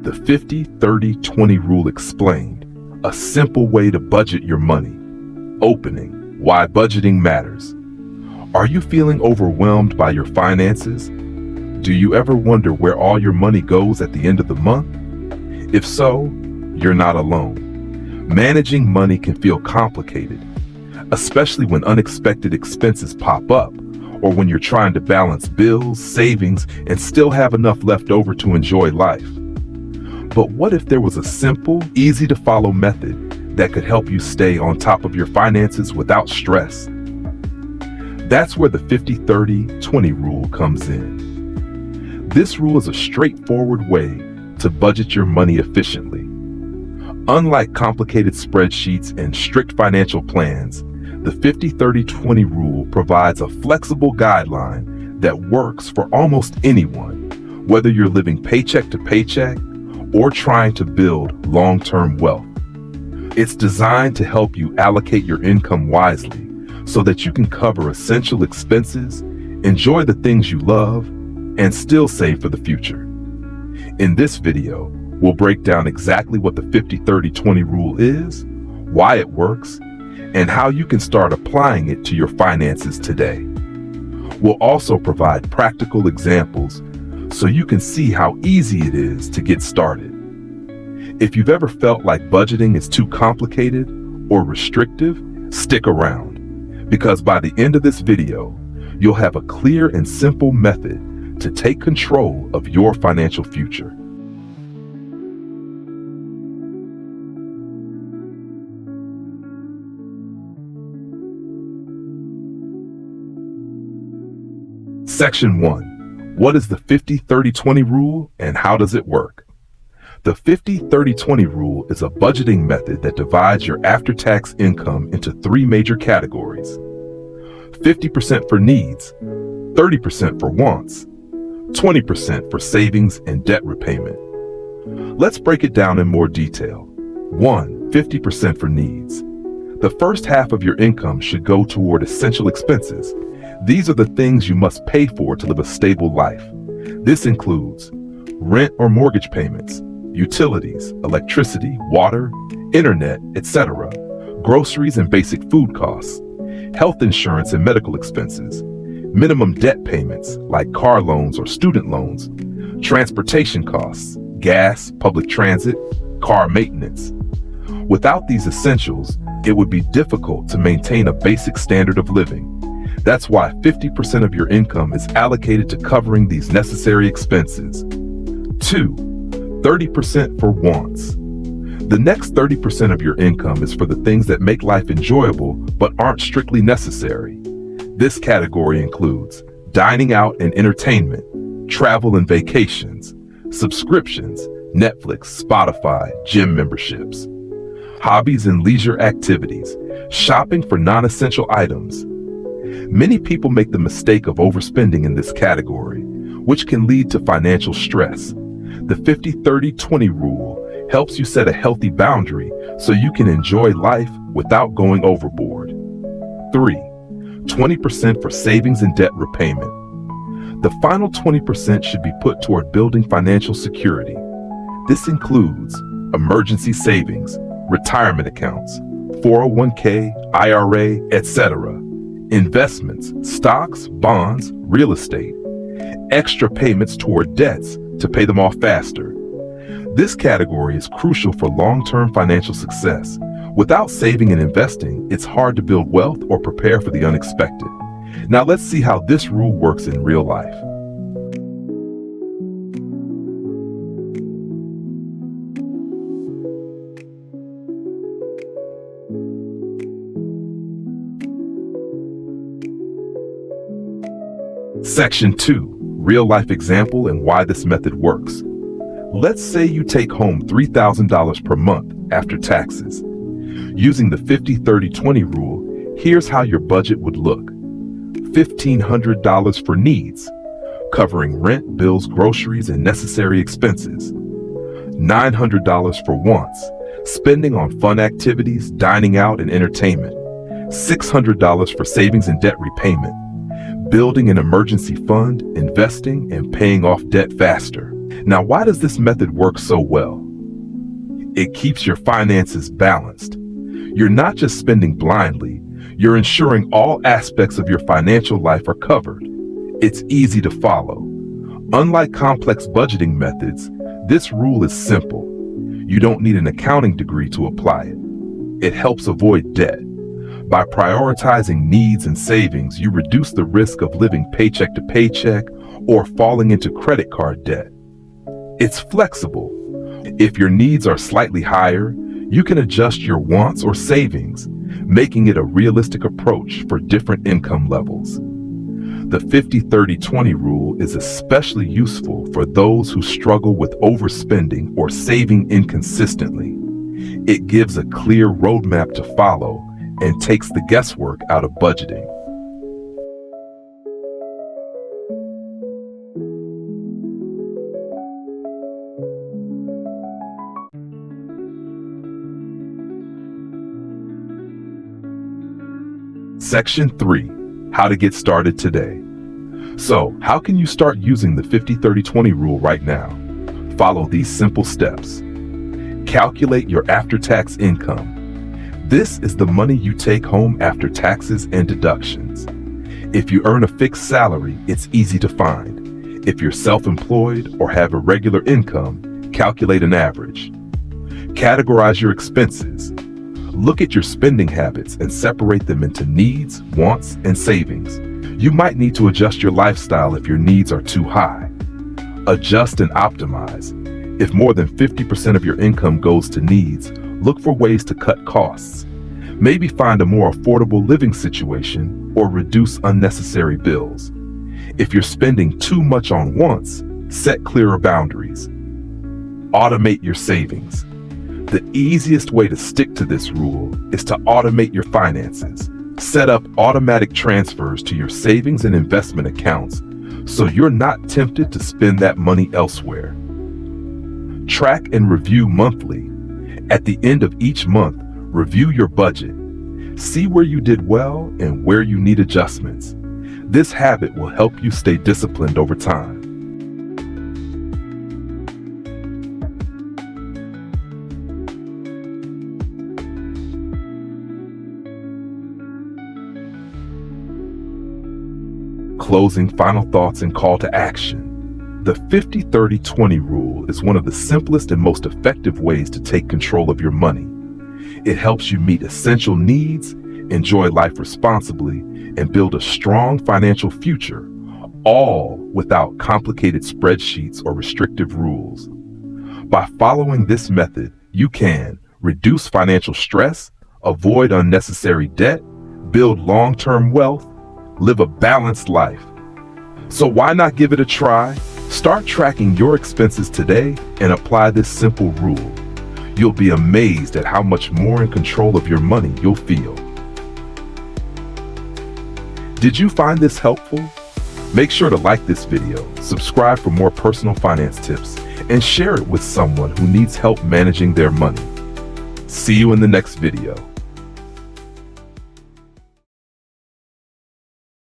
The 50-30-20 rule explained, a simple way to budget your money. Opening, why budgeting matters. Are you feeling overwhelmed by your finances? Do you ever wonder where all your money goes at the end of the month? If so, you're not alone. Managing money can feel complicated, especially when unexpected expenses pop up, or when you're trying to balance bills, savings, and still have enough left over to enjoy life. But what if there was a simple, easy-to-follow method that could help you stay on top of your finances without stress? That's where the 50-30-20 rule comes in. This rule is a straightforward way to budget your money efficiently. Unlike complicated spreadsheets and strict financial plans, the 50-30-20 rule provides a flexible guideline that works for almost anyone, whether you're living paycheck to paycheck or trying to build long-term wealth. It's designed to help you allocate your income wisely so that you can cover essential expenses, enjoy the things you love, and still save for the future. In this video, we'll break down exactly what the 50-30-20 rule is, why it works, and how you can start applying it to your finances today. We'll also provide practical examples so you can see how easy it is to get started. If you've ever felt like budgeting is too complicated or restrictive, stick around, because by the end of this video, you'll have a clear and simple method to take control of your financial future. Section 1. What is the 50-30-20 rule and how does it work? The 50-30-20 rule is a budgeting method that divides your after-tax income into three major categories: 50% for needs, 30% for wants, 20% for savings and debt repayment. Let's break it down in more detail. 1. 50% for needs. The first half of your income should go toward essential expenses. These are the things you must pay for to live a stable life. This includes rent or mortgage payments, utilities, electricity, water, internet, etc., groceries and basic food costs, health insurance and medical expenses, minimum debt payments like car loans or student loans, transportation costs, gas, public transit, car maintenance. Without these essentials, it would be difficult to maintain a basic standard of living. That's why 50% of your income is allocated to covering these necessary expenses. 2. 30% for wants. The next 30% of your income is for the things that make life enjoyable but aren't strictly necessary. This category includes dining out and entertainment, travel and vacations, subscriptions, Netflix, Spotify, gym memberships, hobbies and leisure activities, shopping for non-essential items. Many people make the mistake of overspending in this category, which can lead to financial stress. The 50-30-20 rule helps you set a healthy boundary so you can enjoy life without going overboard. 3. 20% for savings and debt repayment. The final 20% should be put toward building financial security. This includes emergency savings, retirement accounts, 401k, IRA, etc., investments, stocks, bonds, real estate, extra payments toward debts to pay them off faster. This category is crucial for long-term financial success. Without saving and investing, it's hard to build wealth or prepare for the unexpected. Now let's see how this rule works in real life. Section 2. Real-life example and why this method works. Let's say you take home $3,000 per month after taxes. Using the 50-30-20 rule, here's how your budget would look. $1,500 for needs, covering rent, bills, groceries, and necessary expenses. $900 for wants, spending on fun activities, dining out, and entertainment. $600 for savings and debt repayment, building an emergency fund, investing, and paying off debt faster. Now, why does this method work so well? It keeps your finances balanced. You're not just spending blindly, you're ensuring all aspects of your financial life are covered. It's easy to follow. Unlike complex budgeting methods, this rule is simple. You don't need an accounting degree to apply it. It helps avoid debt. By prioritizing needs and savings, you reduce the risk of living paycheck to paycheck or falling into credit card debt. It's flexible. If your needs are slightly higher, you can adjust your wants or savings, making it a realistic approach for different income levels. The 50-30-20 rule is especially useful for those who struggle with overspending or saving inconsistently. It gives a clear roadmap to follow and takes the guesswork out of budgeting. Section 3. How to get started today. So, how can you start using the 50-30-20 rule right now? Follow these simple steps. Calculate your after-tax income. This is the money you take home after taxes and deductions. If you earn a fixed salary, it's easy to find. If you're self-employed or have a regular income, calculate an average. Categorize your expenses. Look at your spending habits and separate them into needs, wants, and savings. You might need to adjust your lifestyle if your needs are too high. Adjust and optimize. If more than 50% of your income goes to needs, look for ways to cut costs. Maybe find a more affordable living situation or reduce unnecessary bills. If you're spending too much on wants, set clearer boundaries. Automate your savings. The easiest way to stick to this rule is to automate your finances. Set up automatic transfers to your savings and investment accounts so you're not tempted to spend that money elsewhere. Track and review monthly. At the end of each month, review your budget. See where you did well and where you need adjustments. This habit will help you stay disciplined over time. Closing final thoughts and call to action. The 50-30-20 rule is one of the simplest and most effective ways to take control of your money. It helps you meet essential needs, enjoy life responsibly, and build a strong financial future, all without complicated spreadsheets or restrictive rules. By following this method, you can reduce financial stress, avoid unnecessary debt, build long-term wealth, live a balanced life. So why not give it a try? Start tracking your expenses today and apply this simple rule. You'll be amazed at how much more in control of your money you'll feel. Did you find this helpful? Make sure to like this video, subscribe for more personal finance tips, and share it with someone who needs help managing their money. See you in the next video.